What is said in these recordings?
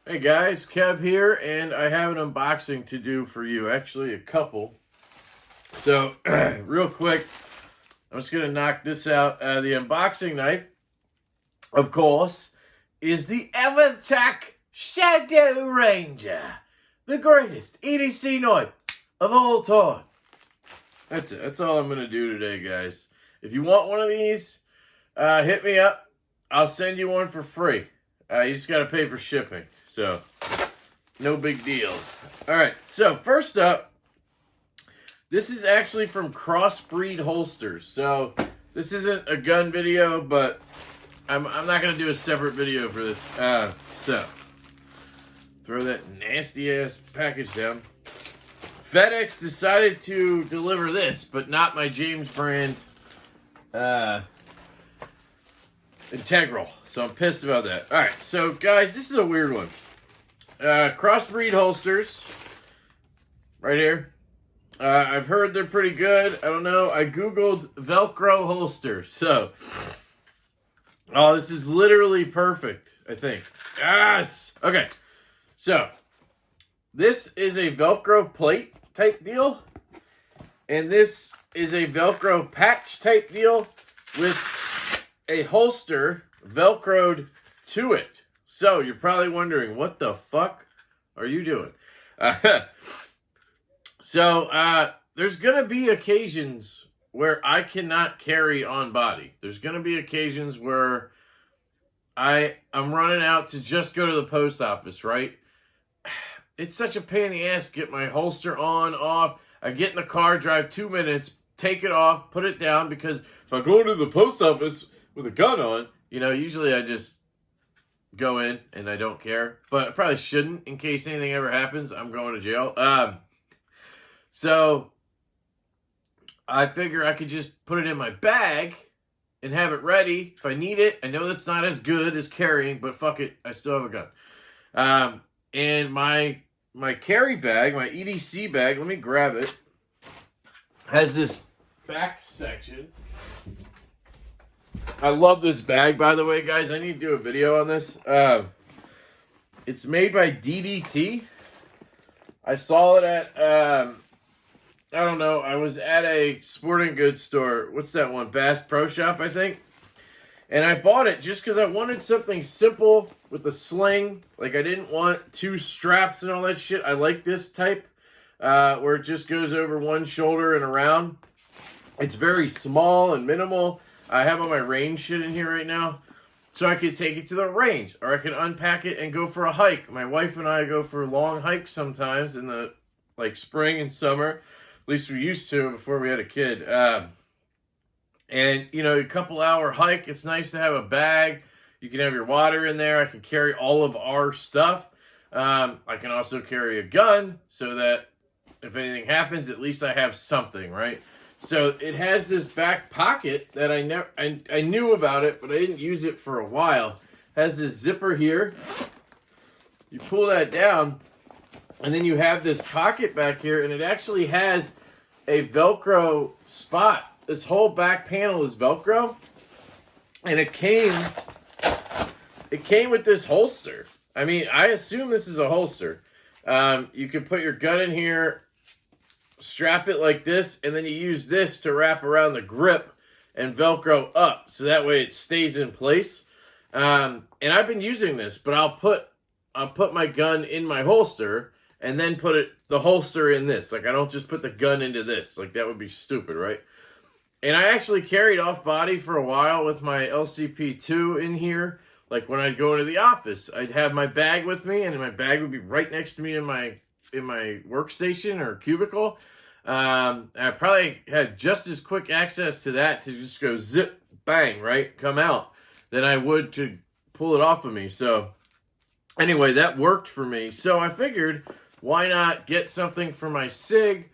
Hey guys, Kev here, and I have an unboxing to do for you. Actually, a couple. So, real quick, I'm just going to knock this out. The unboxing knife, of course, is the EverTech Shadow Ranger. The greatest EDC knife of all time. That's it. That's all I'm going to do today, guys. If you want one of these, hit me up. I'll send you one for free. You just got to pay for shipping. So, no big deal. All right, so first up, this is actually from Crossbreed holsters. So, this isn't a gun video, but I'm not going to do a separate video for this. So, throw that nasty-ass package down. FedEx decided to deliver this, but not my James brand Integral. So, I'm pissed about that. All right, so, guys, this is a weird one. Crossbreed holsters, right here. I've heard they're pretty good. I don't know. I googled Velcro holster. So, oh, this is literally perfect, I think. Yes! Okay, so, this is a Velcro plate type deal. And this is a Velcro patch type deal with a holster Velcroed to it. So, you're probably wondering, what the fuck are you doing? There's going to be occasions where I cannot carry on body. There's going to be occasions where I'm running out to just go to the post office, right? It's such a pain in the ass to get my holster on, off. I get in the car, drive 2 minutes, take it off, put it down, because if I go to the post office with a gun on, you know, usually I just go in and I don't care, but I probably shouldn't in case anything ever happens. I'm going to jail. So I figure I could just put it in my bag and have it ready if I need it. I know that's not as good as carrying, but fuck it, I still have a gun. And my carry bag, my EDC bag, let me grab it, has this back section. I love this bag, by the way, guys. I need to do a video on this. It's made by DDT. I saw it at, I don't know, I was at a sporting goods store. What's that one? Bass Pro Shop, I think. And I bought it just because I wanted something simple with a sling. Like, I didn't want 2 straps and all that shit. I like this type, where it just goes over one shoulder and around. It's very small and minimal. I have all my range shit in here right now, so I could take it to the range, or I could unpack it and go for a hike. My wife and I go for long hikes sometimes in the, like, spring and summer. At least we used to before we had a kid. And, you know, a couple-hour hike, it's nice to have a bag. You can have your water in there. I can carry all of our stuff. I can also carry a gun so that if anything happens, at least I have something, right? So it has this back pocket that I knew about it, but I didn't use it for a while. It has this zipper here. You pull that down, and then you have this pocket back here, and it actually has a Velcro spot. This whole back panel is Velcro, and it came with this holster. I mean, I assume this is a holster. You can put your gun in here, strap it like this, and then you use this to wrap around the grip and Velcro up, so that way it stays in place. And I've been using this, but I'll put my gun in my holster and then put the holster in this. Like, I don't just put the gun into this. Like, that would be stupid, right? And I actually carried off body for a while with my LCP2 in here. Like, when I'd go into the office, I'd have my bag with me, and my bag would be right next to me in my workstation or cubicle. I probably had just as quick access to that to just go zip, bang, right, come out, than I would to pull it off of me. So anyway, that worked for me. So I figured, why not get something for my SIG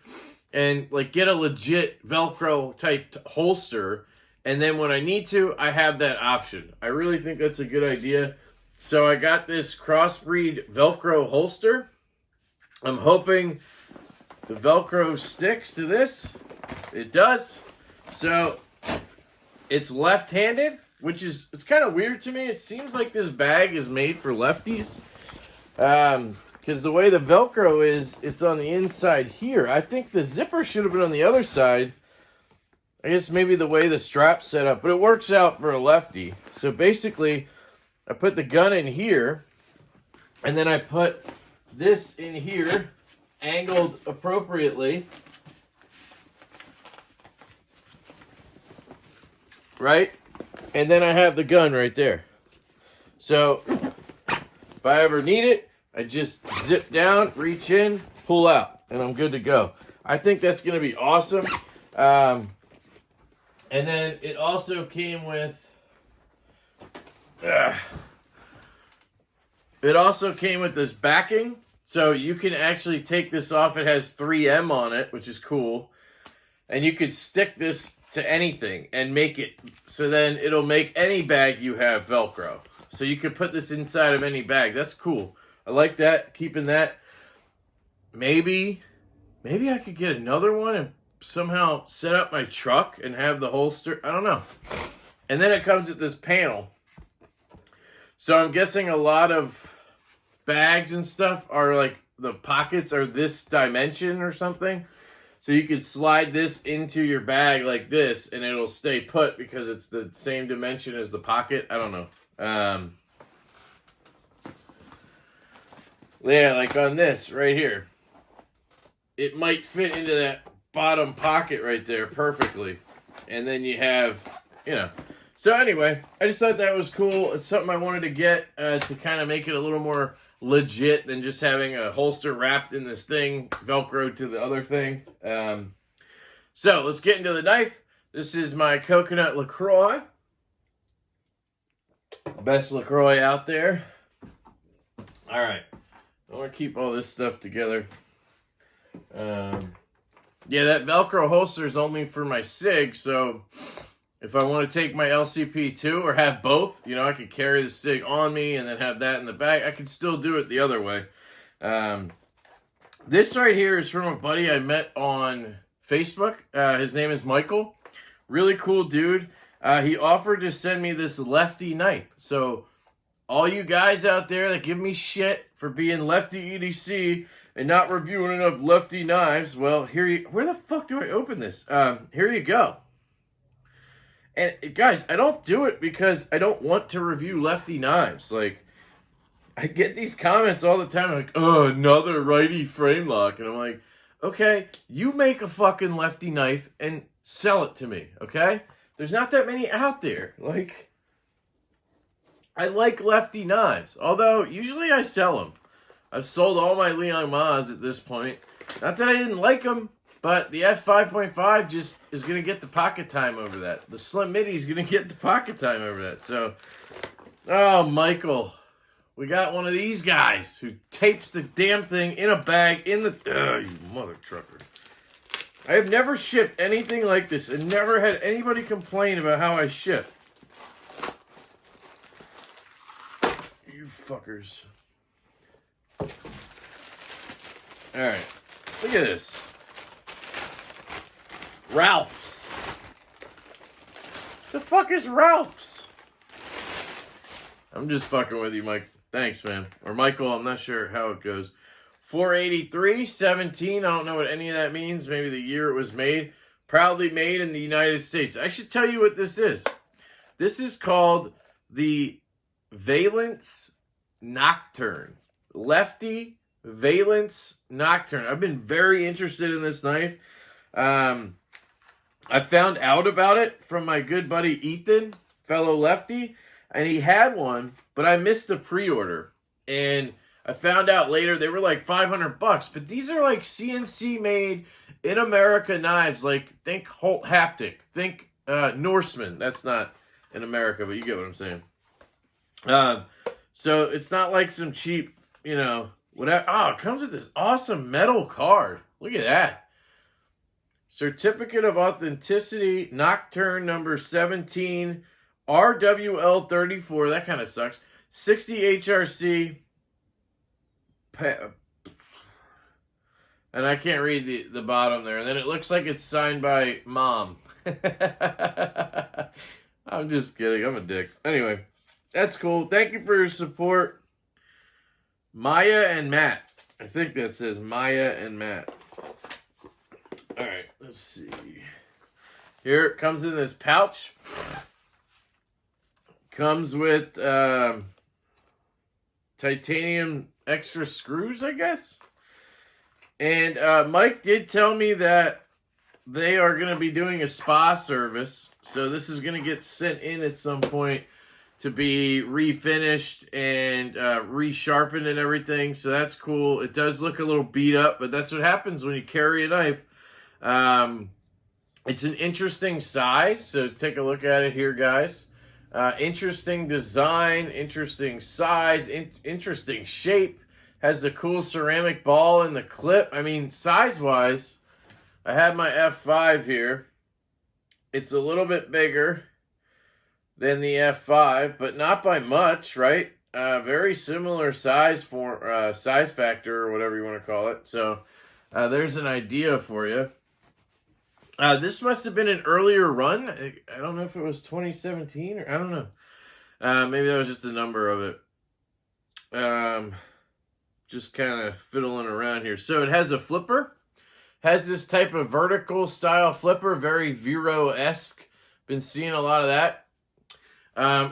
and like get a legit Velcro type holster, and then when I need to, I have that option. I really think that's a good idea. So I got this Crossbreed Velcro holster. I'm hoping the Velcro sticks to this. It does. So it's left-handed, which is, it's kind of weird to me. It seems like this bag is made for lefties. Because the way the Velcro is, it's on the inside here. I think the zipper should have been on the other side. I guess maybe the way the strap's set up, but it works out for a lefty. So basically, I put the gun in here, and then I put this in here, angled appropriately. Right? And then I have the gun right there. So, if I ever need it, I just zip down, reach in, pull out, and I'm good to go. I think that's going to be awesome. And then it also came with... it also came with this backing. So you can actually take this off. It has 3M on it, which is cool. And you could stick this to anything and make it so then it'll make any bag you have Velcro. So you could put this inside of any bag. That's cool. I like that, keeping that. Maybe I could get another one and somehow set up my truck and have the holster. I don't know. And then it comes with this panel. So I'm guessing a lot of bags and stuff are like, the pockets are this dimension or something. So you could slide this into your bag like this and it'll stay put because it's the same dimension as the pocket. I don't know. Yeah, like on this right here. It might fit into that bottom pocket right there perfectly. And then you have, you know. So anyway, I just thought that was cool. It's something I wanted to get to kind of make it a little more legit than just having a holster wrapped in this thing, Velcro to the other thing. So let's get into the knife. This is my coconut LaCroix. Best LaCroix out there. All right. I want to keep all this stuff together. Yeah, that Velcro holster is only for my SIG, so if I want to take my LCP too, or have both, you know, I could carry the SIG on me and then have that in the bag. I could still do it the other way. This right here is from a buddy I met on Facebook. His name is Michael. Really cool dude. He offered to send me this Lefty knife. So all you guys out there that give me shit for being Lefty EDC and not reviewing enough Lefty knives, well, where the fuck do I open this? Here you go. And guys, I don't do it because I don't want to review Lefty knives. Like, I get these comments all the time, like, oh, another righty frame lock. And I'm like, okay, you make a fucking Lefty knife and sell it to me, okay? There's not that many out there. Like, I like Lefty knives. Although, usually I sell them. I've sold all my Liang Ma's at this point. Not that I didn't like them, but the F5.5 just is going to get the pocket time over that. The Slim Midi is going to get the pocket time over that. So, oh, Michael, we got one of these guys who tapes the damn thing in a bag in the... you mother trucker. I have never shipped anything like this and never had anybody complain about how I ship. You fuckers. Alright, look at this. Ralph's. The fuck is Ralph's? I'm just fucking with you, Mike. Thanks, man. Or Michael, I'm not sure how it goes. 483.17. I don't know what any of that means. Maybe the year it was made. Proudly made in the United States. I should tell you what this is. This is called the Valence Nocturne. Lefty Valence Nocturne. I've been very interested in this knife. I found out about it from my good buddy Ethan, fellow lefty, and he had one, but I missed the pre-order. And I found out later they were like $500, but these are like CNC made in America knives. Like, think Holt Haptic, think Norseman. That's not in America, but you get what I'm saying. So it's not like some cheap, you know, whatever. Oh, it comes with this awesome metal card. Look at that. Certificate of Authenticity, Nocturne number 17, RWL34. That kind of sucks. 60 HRC. And I can't read the bottom there. And then it looks like it's signed by Mom. I'm just kidding. I'm a dick. Anyway, that's cool. Thank you for your support. Maya and Matt. I think that says Maya and Matt. All right, let's see. Here it comes in this pouch. Comes with titanium extra screws, I guess. And Mike did tell me that they are going to be doing a spa service. So this is going to get sent in at some point to be refinished and resharpened and everything. So that's cool. It does look a little beat up, but that's what happens when you carry a knife. It's an interesting size. So take a look at it here, guys. Interesting design, interesting size, interesting shape. Has the cool ceramic ball in the clip. I mean, size-wise, I have my F5 here. It's a little bit bigger than the F5, but not by much, right? Very similar size for size factor or whatever you want to call it. So there's an idea for you. This must have been an earlier run. I don't know if it was 2017 or I don't know. Maybe that was just the number of it. Just kind of fiddling around here. So it has a flipper. Has this type of vertical style flipper. Very Vero-esque. Been seeing a lot of that.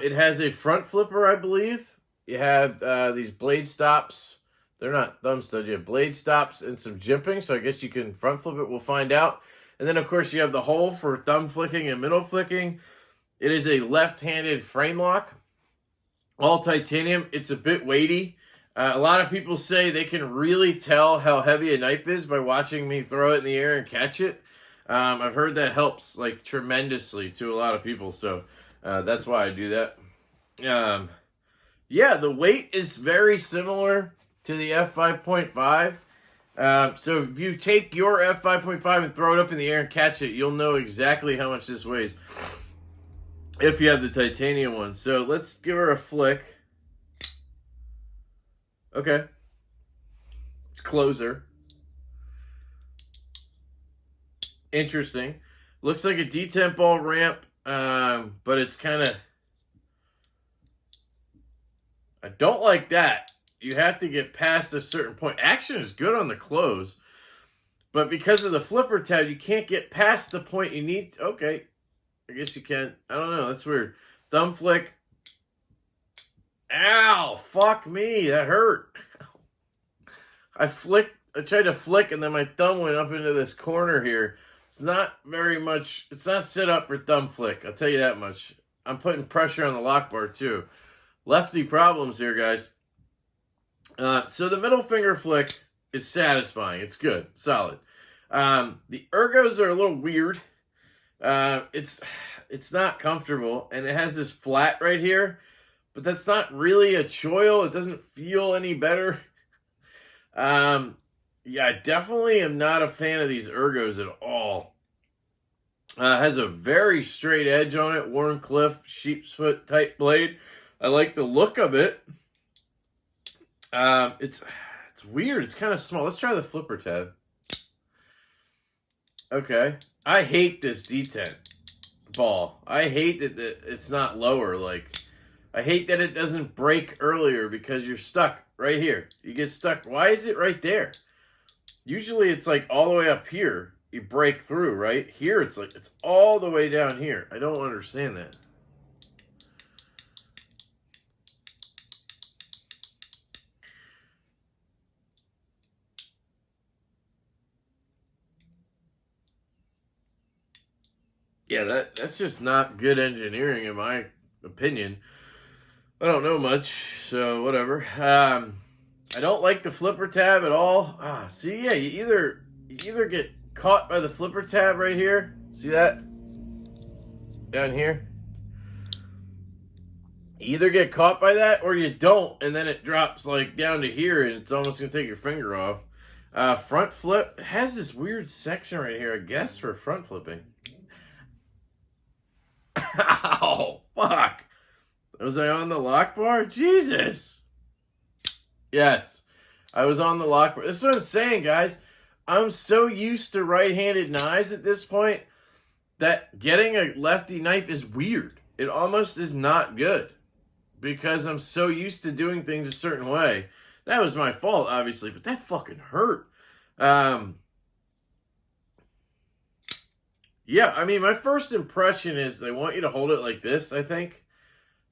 It has a front flipper, I believe. You have these blade stops. They're not thumb studs. You have blade stops and some jimping. So I guess you can front flip it. We'll find out. And then, of course, you have the hole for thumb flicking and middle flicking. It is a left-handed frame lock. All titanium. It's a bit weighty. A lot of people say they can really tell how heavy a knife is by watching me throw it in the air and catch it. I've heard that helps like tremendously to a lot of people. So that's why I do that. Yeah, the weight is very similar to the F5.5. So if you take your F5.5 and throw it up in the air and catch it, you'll know exactly how much this weighs if you have the titanium one. So let's give her a flick. Okay. It's closer. Interesting. Looks like a detent ball ramp, but it's kind of... I don't like that. You have to get past a certain point. Action is good on the close, but because of the flipper tab, you can't get past the point you need. Okay. I guess you can. I don't know. That's weird. Thumb flick. Ow, fuck me, that hurt. I tried to flick and then my thumb went up into this corner here. It's not very much, it's not set up for thumb flick, I'll tell you that much. I'm putting pressure on the lock bar too. Lefty problems here, guys. So the middle finger flick is satisfying. It's good, solid. The ergos are a little weird. It's not comfortable, and it has this flat right here. But that's not really a choil. It doesn't feel any better. Yeah, I definitely am not a fan of these ergos at all. Has a very straight edge on it. Warncliffe sheep's foot type blade. I like the look of it. It's weird. It's kind of small. Let's try the flipper tab. Okay. I hate this detent ball. I hate that it's not lower. Like, I hate that it doesn't break earlier because you're stuck right here. You get stuck. Why is it right there? Usually it's like all the way up here. You break through, right? Here it's like it's all the way down here. I don't understand that. Yeah, that's just not good engineering in my opinion. I don't know much, so whatever. I don't like the flipper tab at all. See, yeah, you either get caught by the flipper tab right here. See that? Down here. You either get caught by that or you don't, and then it drops like down to here and it's almost going to take your finger off. Front flip. It has this weird section right here, I guess, for front flipping. Ow, fuck. Was I on the lock bar? Jesus. Yes, I was on the lock bar. This is what I'm saying, guys. I'm so used to right-handed knives at this point that getting a lefty knife is weird. It almost is not good because I'm so used to doing things a certain way. That was my fault, obviously, but that fucking hurt. Yeah, I mean, my first impression is they want you to hold it like this, I think.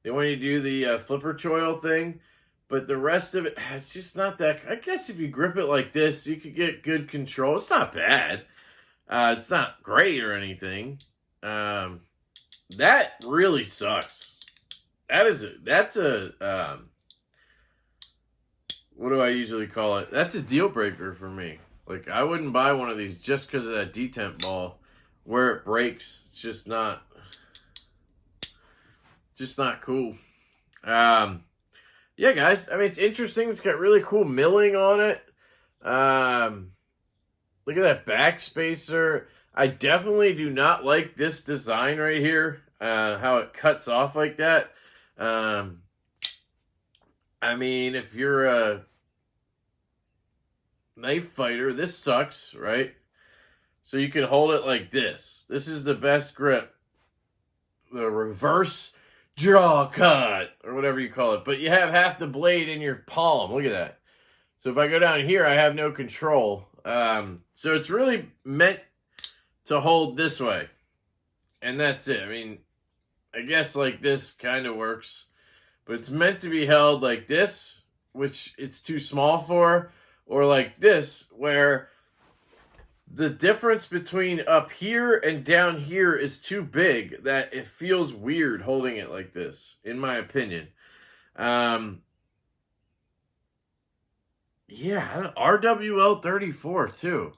They want you to do the flipper choil thing. But the rest of it, it's just not that... I guess if you grip it like this, you could get good control. It's not bad. It's not great or anything. That really sucks. That's a... what do I usually call it? That's a deal breaker for me. Like, I wouldn't buy one of these just because of that detent ball. Where it breaks, it's just not cool. Yeah, guys. I mean, it's interesting. It's got really cool milling on it. Look at that back spacer. I definitely do not like this design right here. How it cuts off like that. I mean, if you're a knife fighter, this sucks, right? So you can hold it like this. This is the best grip. The reverse draw cut, or whatever you call it. But you have half the blade in your palm. Look at that. So if I go down here, I have no control. So it's really meant to hold this way. And that's it. I mean, I guess like this kind of works. But it's meant to be held like this, which it's too small for. Or like this, where the difference between up here and down here is too big that it feels weird holding it like this, in my opinion. Yeah, RWL 34 too.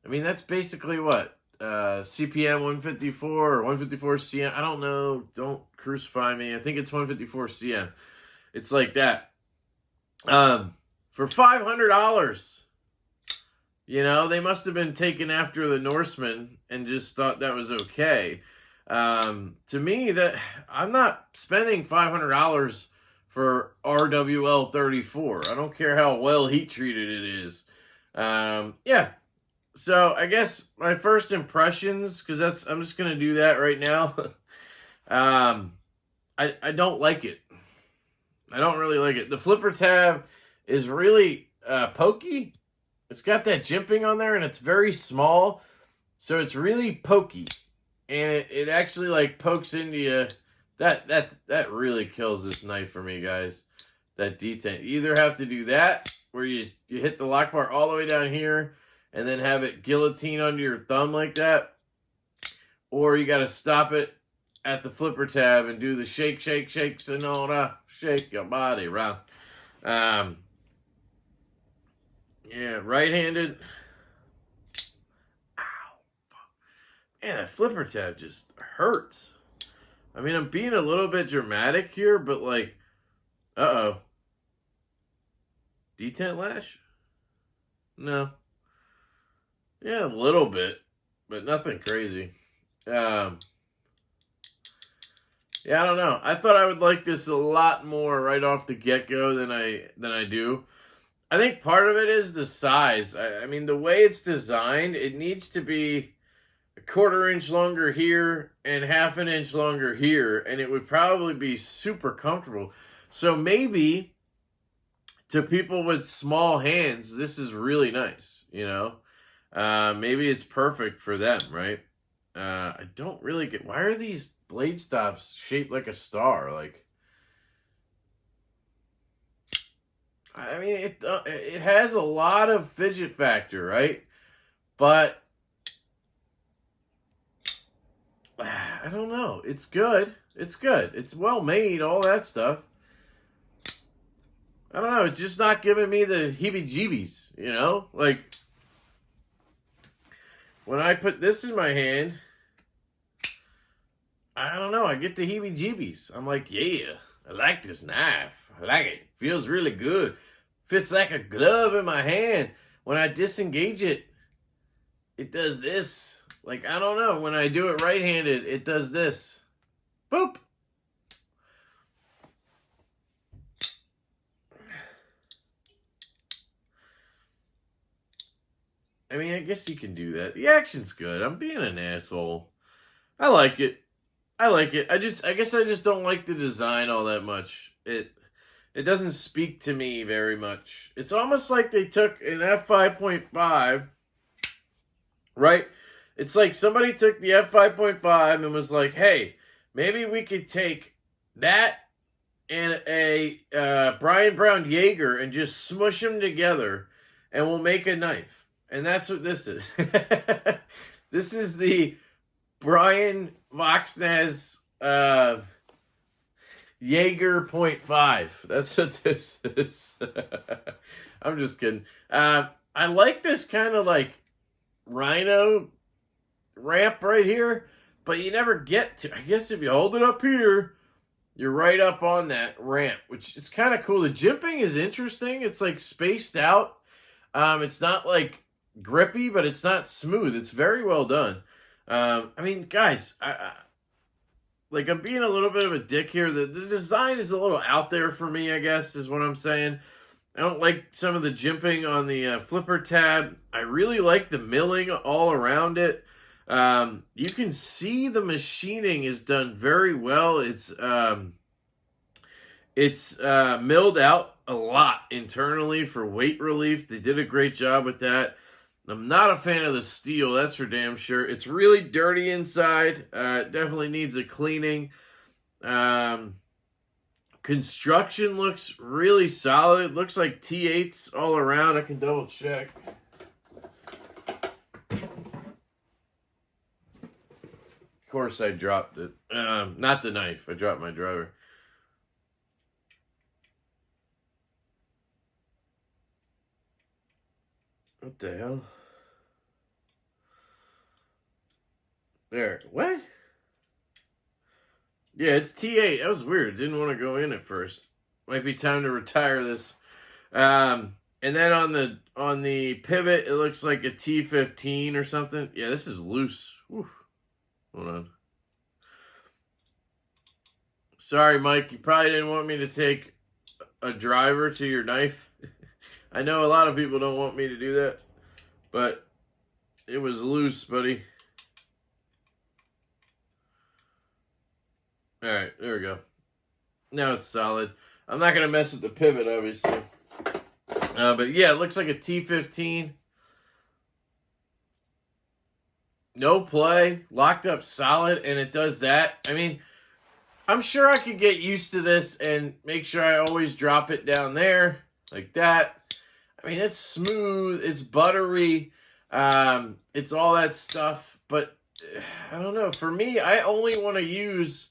I mean, that's basically what? CPM 154 or 154 CM. I don't know. Don't crucify me. I think it's 154 CM. It's like that. For $500. You know, they must have been taken after the Norsemen and just thought that was okay. To me, that I'm not spending $500 for RWL 34. I don't care how well heat treated it is. Yeah. So I guess my first impressions, because I'm just gonna do that right now. I don't like it. I don't really like it. The flipper tab is really pokey. It's got that jimping on there, and it's very small, so it's really pokey, and it actually like pokes into you. That really kills this knife for me, guys. That detent. You either have to do that, where you hit the lock bar all the way down here, and then have it guillotine under your thumb like that, or you got to stop it at the flipper tab and do the shake, shake, shake, Sonora, shake your body around. Yeah, right-handed. Ow. Man, that flipper tab just hurts. I mean, I'm being a little bit dramatic here, but like, uh-oh. Detent lash? No. Yeah, a little bit, but nothing crazy. Yeah, I don't know. I thought I would like this a lot more right off the get-go than I do. I think part of it is the size. I mean, the way it's designed, it needs to be a 1/4 inch longer here and 1/2 inch longer here, and it would probably be super comfortable. So maybe to people with small hands, this is really nice, you know? Maybe it's perfect for them, right? I don't really get... Why are these blade stops shaped like a star? Like... I mean, it has a lot of fidget factor, right? But I don't know. It's good. It's good. It's well made, all that stuff. I don't know. It's just not giving me the heebie-jeebies, you know? Like, when I put this in my hand, I don't know. I get the heebie-jeebies. I'm like, yeah, I like this knife. I like it. Feels really good. Fits like a glove in my hand. When I disengage it, it does this. Like, I don't know. When I do it right-handed, it does this. Boop. I mean, I guess you can do that. The action's good. I'm being an asshole. I like it. I like it. I guess I just don't like the design all that much. It doesn't speak to me very much. It's almost like they took an f5.5, right? It's like somebody took the f5.5 and was like, hey, maybe we could take that and a Brian Brown Jaeger and just smush them together and we'll make a knife. And that's what this is. This is the Brian Voxnaz Jaeger .5. That's what this is. I'm just kidding. I like this kind of like rhino ramp right here, but you never get to. I guess if you hold it up here, you're right up on that ramp, which is kind of cool. The jimping is interesting. It's like spaced out. It's not like grippy, but it's not smooth. It's very well done. I mean, guys, I'm being a little bit of a dick here. The design is a little out there for me, I guess, is what I'm saying. I don't like some of the jimping on the flipper tab. I really like the milling all around it. You can see the machining is done very well. It's milled out a lot internally for weight relief. They did a great job with that. I'm not a fan of the steel, that's for damn sure. It's really dirty inside. It definitely needs a cleaning. Construction looks really solid. It looks like T8s all around. I can double check. Of course I dropped it. Not the knife. I dropped my driver. What the hell? There. What? Yeah, it's T8. That was weird. Didn't want to go in at first. Might be time to retire this. And then on the pivot, it looks like a T15 or something. Yeah, this is loose. Whew. Hold on. Sorry, Mike. You probably didn't want me to take a driver to your knife. I know a lot of people don't want me to do that, but it was loose, buddy. All right, there we go. Now it's solid. I'm not going to mess with the pivot, obviously. But yeah, it looks like a T15. No play, locked up solid, and it does that. I mean, I'm sure I could get used to this and make sure I always drop it down there like that. I mean, it's smooth, it's buttery, it's all that stuff. But I don't know. For me, I only want to use...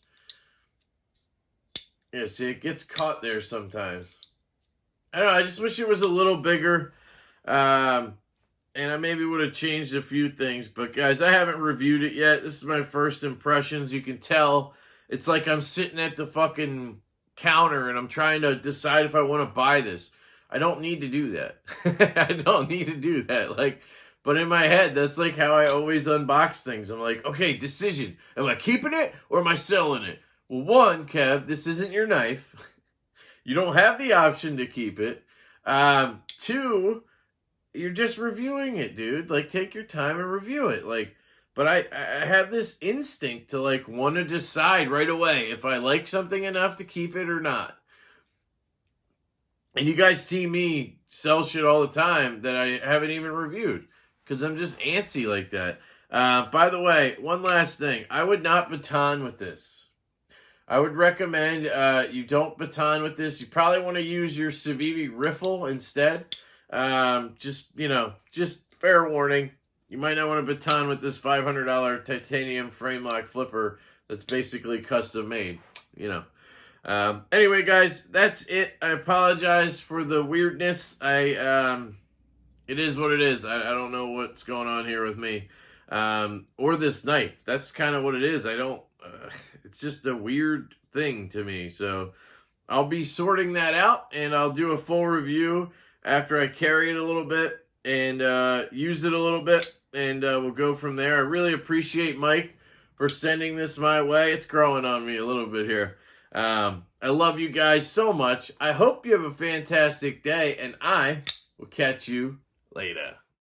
Yeah, see, it gets caught there sometimes. I don't know, I just wish it was a little bigger. And I maybe would have changed a few things. But, guys, I haven't reviewed it yet. This is my first impressions. You can tell it's like I'm sitting at the fucking counter and I'm trying to decide if I want to buy this. I don't need to do that. I don't need to do that. But in my head, that's like how I always unbox things. I'm like, okay, decision. Am I keeping it or am I selling it? Well, one, Kev, this isn't your knife. You don't have the option to keep it. Two, you're just reviewing it, dude. Take your time and review it. But I have this instinct to, want to decide right away if I like something enough to keep it or not. And you guys see me sell shit all the time that I haven't even reviewed because I'm just antsy like that. By the way, one last thing. I would not baton with this. I would recommend you don't baton with this. You probably want to use your Civivi riffle instead. Just fair warning. You might not want to baton with this $500 titanium frame lock flipper that's basically custom made. Anyway, guys, that's it. I apologize for the weirdness. It is what it is. I don't know what's going on here with me. Or this knife. That's kind of what it is. It's just a weird thing to me. So I'll be sorting that out, and I'll do a full review after I carry it a little bit and use it a little bit, and we'll go from there. I really appreciate Mike for sending this my way. It's growing on me a little bit here. I love you guys so much. I hope you have a fantastic day, and I will catch you later.